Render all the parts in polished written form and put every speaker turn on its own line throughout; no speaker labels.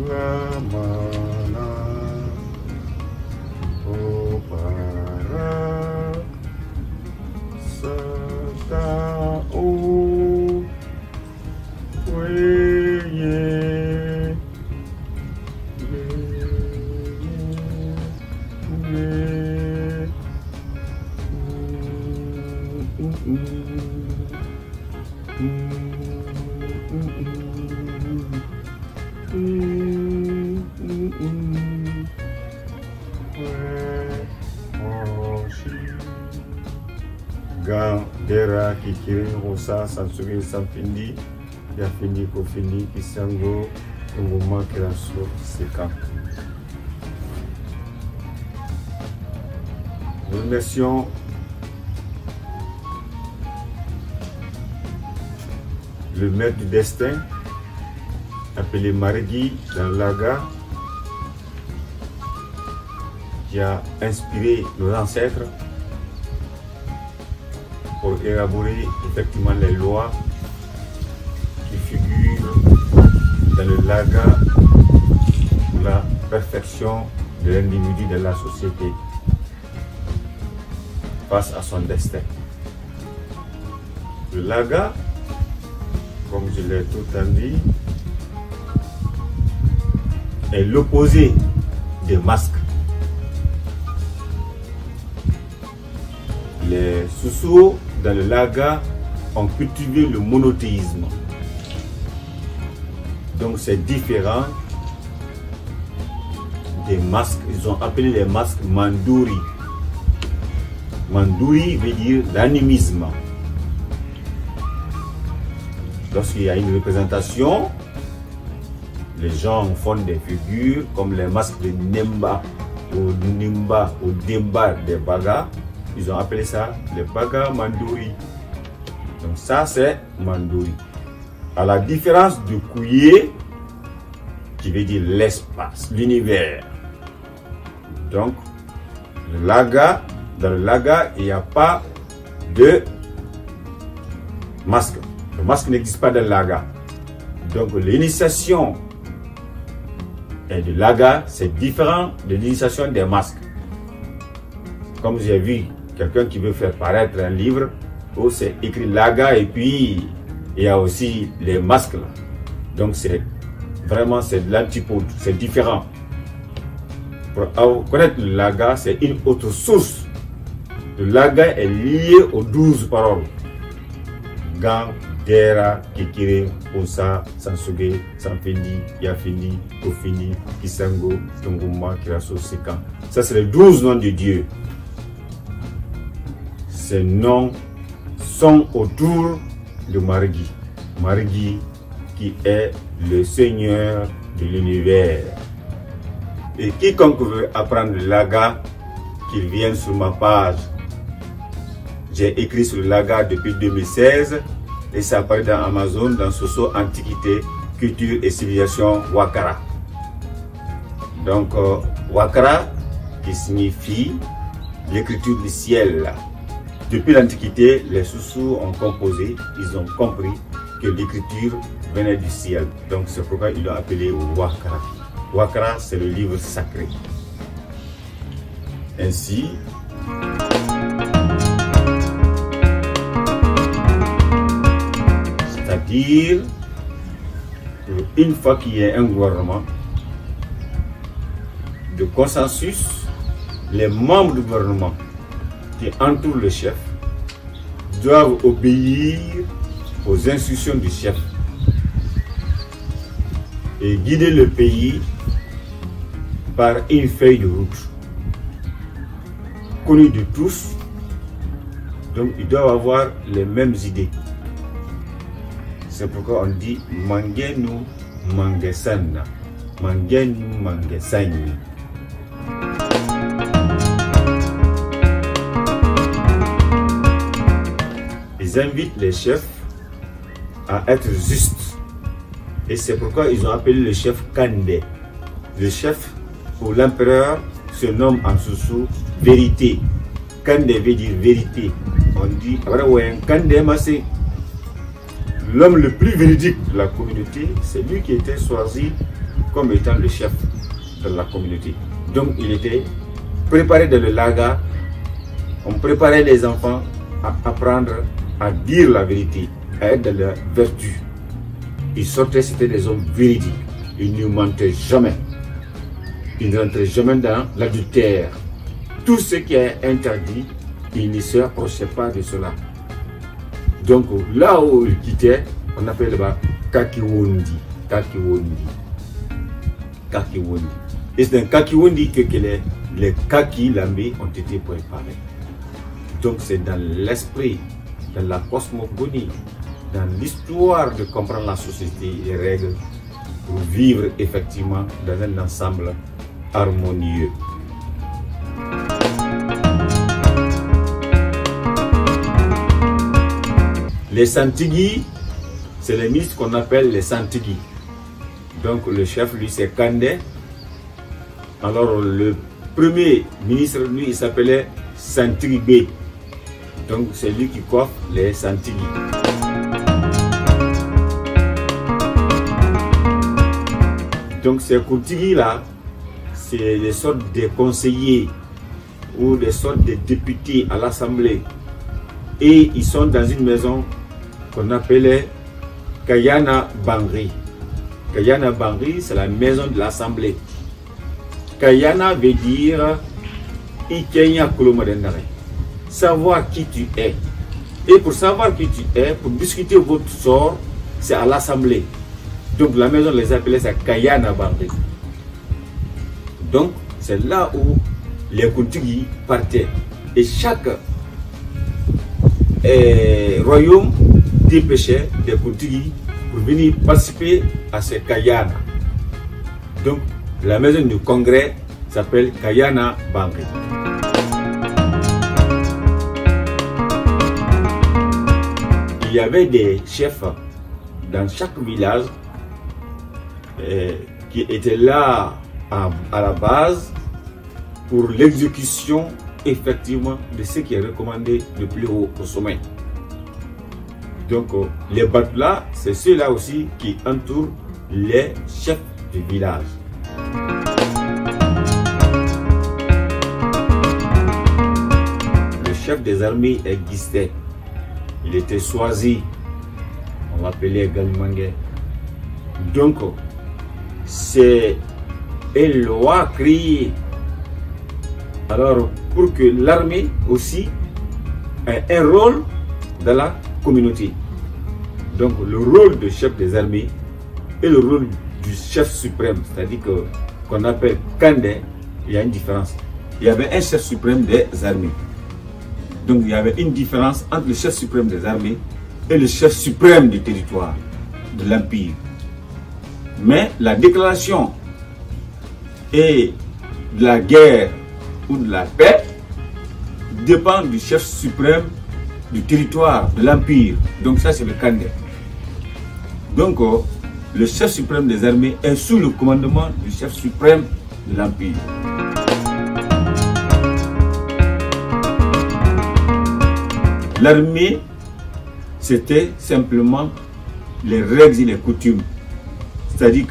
Lamana Opara Sata O Weye Gan Dera Kikiri Rosa Sansuri Sanfindi Yafindi Kofindi Kisango Ngoma Kiraso Seka. Nous remercions le maître du destin appelé Margui dans l'Aga qui a inspiré nos ancêtres pour élaborer effectivement les lois qui figurent dans le Laga pour la perfection de l'individu de la société face à son destin. Le Laga, comme je l'ai tout dit, est l'opposé des masques. Les Soussous dans le Laga ont cultivé le monothéisme. Donc c'est différent des masques. Ils ont appelé les masques Mandouri. Mandouri veut dire l'animisme. Lorsqu'il y a une représentation, les gens font des figures comme les masques de Nemba ou Nimba ou Demba des Baga. Ils ont appelé ça les Baga Mandouri. Donc ça c'est Mandouri. À la différence de Kouye, qui veut dire l'espace, l'univers. Donc le Laga, dans le Laga, il n'y a pas de masque. Le masque n'existe pas dans le Laga. Donc l'initiation de Laga, c'est différent de l'initiation des masques. Comme j'ai vu quelqu'un qui veut faire paraître un livre où c'est écrit Laga et puis il y a aussi les masques là. Donc c'est vraiment c'est de l'antipode, c'est différent. Pour connaître le Laga, c'est une autre source. Le Laga est lié aux 12 paroles. Gan, Dera, Kikiri, Osa, Sansuge, Sanfindi, Yafindi, Kofindi, Kisango, Tonguma, Kiraso, Sekan. Ça, c'est les 12 noms de Dieu. Ces noms sont autour de Margui. Margui qui est le Seigneur de l'univers. Et quiconque veut apprendre le Laga, qu'il vienne sur ma page. J'ai écrit sur le Laga depuis 2016 et ça apparaît dans Amazon, dans Soso Antiquité, Culture et Civilisation Wakara. Donc Wakara qui signifie l'écriture du ciel. Depuis l'Antiquité, les Soussous ont composé, ils ont compris que l'écriture venait du ciel. Donc c'est pourquoi ils l'ont appelé Wakara. Wakara, c'est le livre sacré. Ainsi, c'est-à-dire qu'une fois qu'il y a un gouvernement de consensus, les membres du gouvernement qui entourent le chef doivent obéir aux instructions du chef et guider le pays par une feuille de route connue de tous. Donc ils doivent avoir les mêmes idées. C'est pourquoi on dit Mangenu Mangesana, Mangenu Mangesani. Ils invitent les chefs à être justes. Et c'est pourquoi ils ont appelé le chef Kandé. Le chef ou l'empereur se nomme en Soussou vérité. Kandé veut dire vérité. On dit Kandé Massé. l'homme le plus véridique de la communauté, c'est lui qui était choisi comme étant le chef de la communauté. Donc il était préparé dans le laga, on préparait les enfants à apprendre à dire la vérité, à être dans la vertu. Ils sortaient, c'était des hommes véridiques, ils ne mentaient jamais, ils ne rentraient jamais dans l'adultère. Tout ce qui est interdit, ils ne se rapprochaient pas de cela. Donc là où ils quittaient, on appelle là-bas Kakiwondi. Kakiwondi. Kakiwondi. Et c'est dans Kakiwondi que les Kaki Lambé ont été préparés. Donc c'est dans l'esprit, dans la cosmogonie, dans l'histoire de comprendre la société et les règles pour vivre effectivement dans un ensemble harmonieux. Les Santigui, c'est les ministres qu'on appelle les Santigui. Donc le chef, lui, c'est Kandé. Alors le premier ministre, lui, il s'appelait Santigui B. Donc c'est lui qui coiffe les Santigui. Donc ces Koutigi là, c'est des sortes de conseillers ou des sortes de députés à l'Assemblée. Et ils sont dans une maison qu'on appelait Kayana Bangri. Kayana Bangri, c'est la maison de l'Assemblée. Kayana veut dire Ikenya Kolomadendare. Savoir qui tu es. Et pour savoir qui tu es, pour discuter votre sort, c'est à l'Assemblée. Donc la maison les appelait ça Kayana Bangri. Donc c'est là où les Koutigi partaient. Et chaque royaume dépêchait des Koutigi pour venir participer à ces Kayana. Donc la maison du congrès s'appelle Kayana Bangri. Il y avait des chefs dans chaque village qui étaient là à la base pour l'exécution effectivement de ce qui est recommandé le plus haut au sommet. Donc les Batula, c'est ceux-là aussi qui entourent les chefs du village. Le chef des armées existait. Il était choisi. On l'appelait Galimangé. Donc c'est une loi créée. Alors pour que l'armée aussi ait un rôle dans la communauté. Donc le rôle de chef des armées et le rôle du chef suprême, c'est-à-dire qu'on appelle Kandé, il y a une différence. Il y avait un chef suprême des armées. Donc il y avait une différence entre le chef suprême des armées et le chef suprême du territoire, de l'Empire. Mais la déclaration et de la guerre ou de la paix dépend du chef suprême du territoire, de l'Empire. Donc ça c'est le Kandé. Donc le chef suprême des armées est sous le commandement du chef suprême de l'Empire. L'armée, c'était simplement les règles et les coutumes. C'est-à-dire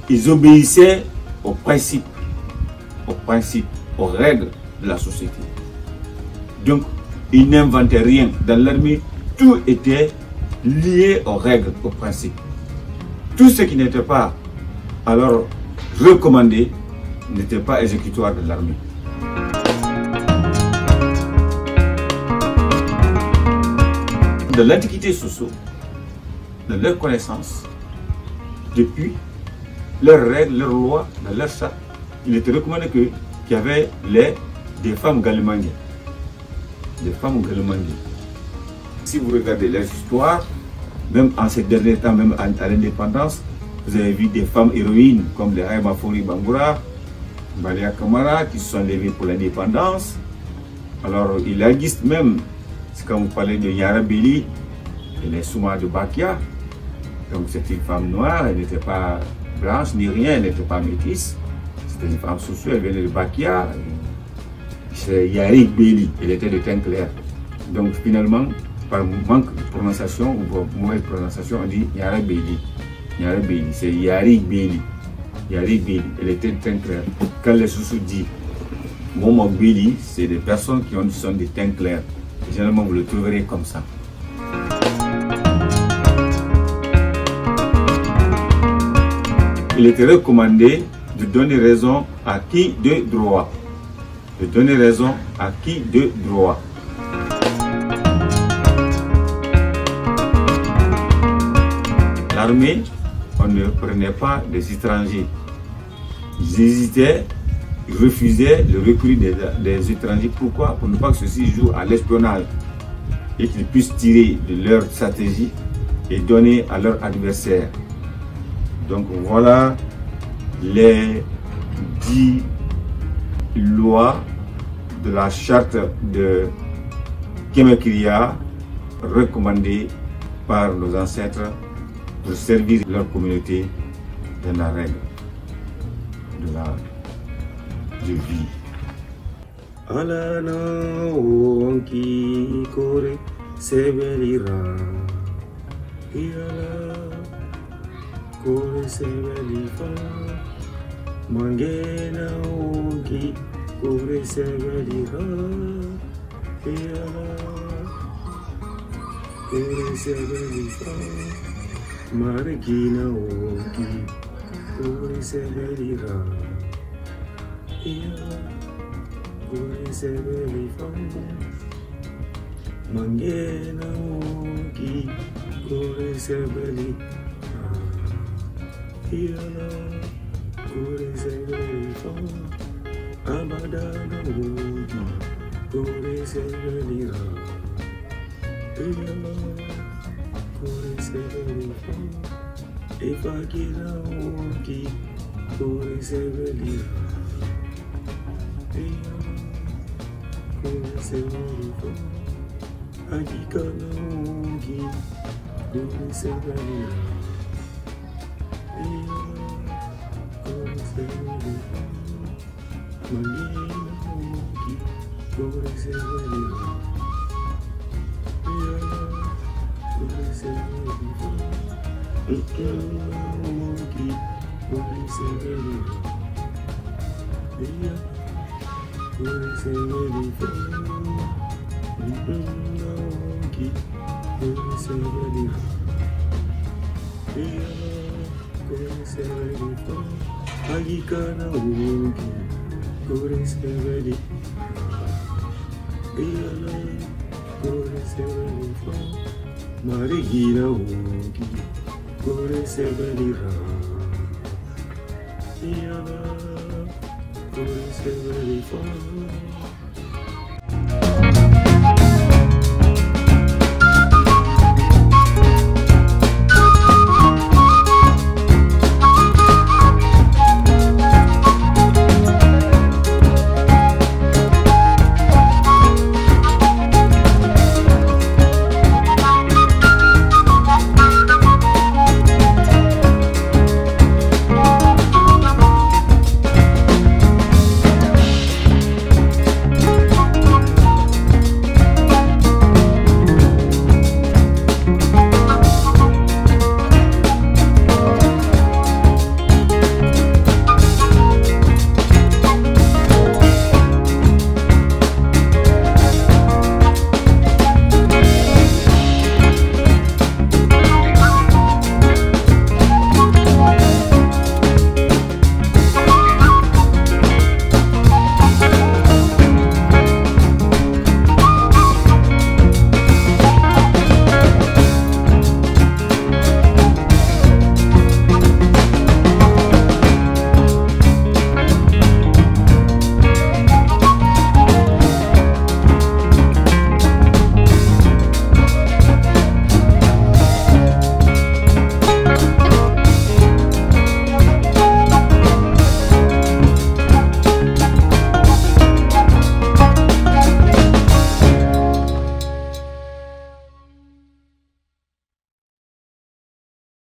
qu'ils obéissaient aux principes, aux règles de la société. Donc, ils n'inventaient rien. Dans l'armée, tout était lié aux règles, aux principes. Tout ce qui n'était pas alors recommandé n'était pas exécutoire de l'armée. De l'Antiquité Soso, de leur connaissance, depuis leurs règles, leurs lois, dans leur charte, il était recommandé qu'il y avait des femmes Galimangé. Des femmes Galimangé. Si vous regardez leur histoire, même en ces derniers temps, même à l'indépendance, vous avez vu des femmes héroïnes comme les Haïma Fori Bangoura, Balia Kamara, qui se sont levées pour l'indépendance. Alors, il existe même, quand vous parlez de Yara Beli, elle est Souma de Bakia. Donc, c'était une femme noire, elle n'était pas blanche ni rien, elle n'était pas métisse. C'était une femme sociale, elle venait de Bakia. C'est Yari Beli, elle était de teint clair. Donc, finalement, par manque de prononciation ou par mauvaise prononciation, on dit Yara Beli. Yara Beli, c'est Yari Beli. Yari Beli, elle était très claire. Quand les sous dit Momo Beli, c'est des personnes qui ont du son de teint clair. Généralement, vous le trouverez comme ça. Il était recommandé de donner raison à qui de droit. De donner raison à qui de droit. L'armée, on ne prenait pas des étrangers. Ils hésitaient, ils refusaient le recours des étrangers. Pourquoi? Pour ne pas que ceux-ci jouent à l'espionnage et qu'ils puissent tirer de leur stratégie et donner à leur adversaire. Donc voilà les 10 lois de la charte de Kemekiria recommandées par nos ancêtres pour servir leur communauté dans la règle de vie. Alana onki kore sebelira iala kore sebelifa mangena onki kore sebelira iala kore sebelifa margina onki kore sebelira iala kore sebelifa mangena onki kore sebelira iala kore sebelifa abadana onki kore sebelira iala kore sebelifa ifakira onki kore sebelira iala kore sebelifa agikana onki kore sebelira iala kore sebelifa mangena onki kore sebelira iala kore sebelifa onki kore sebelira iala kore sebelifa onki kore sebelira iala kore sebelifa agikana onki kore sebelira iala kore sebelifa marigina onki kore sebelira iala kore sebelifa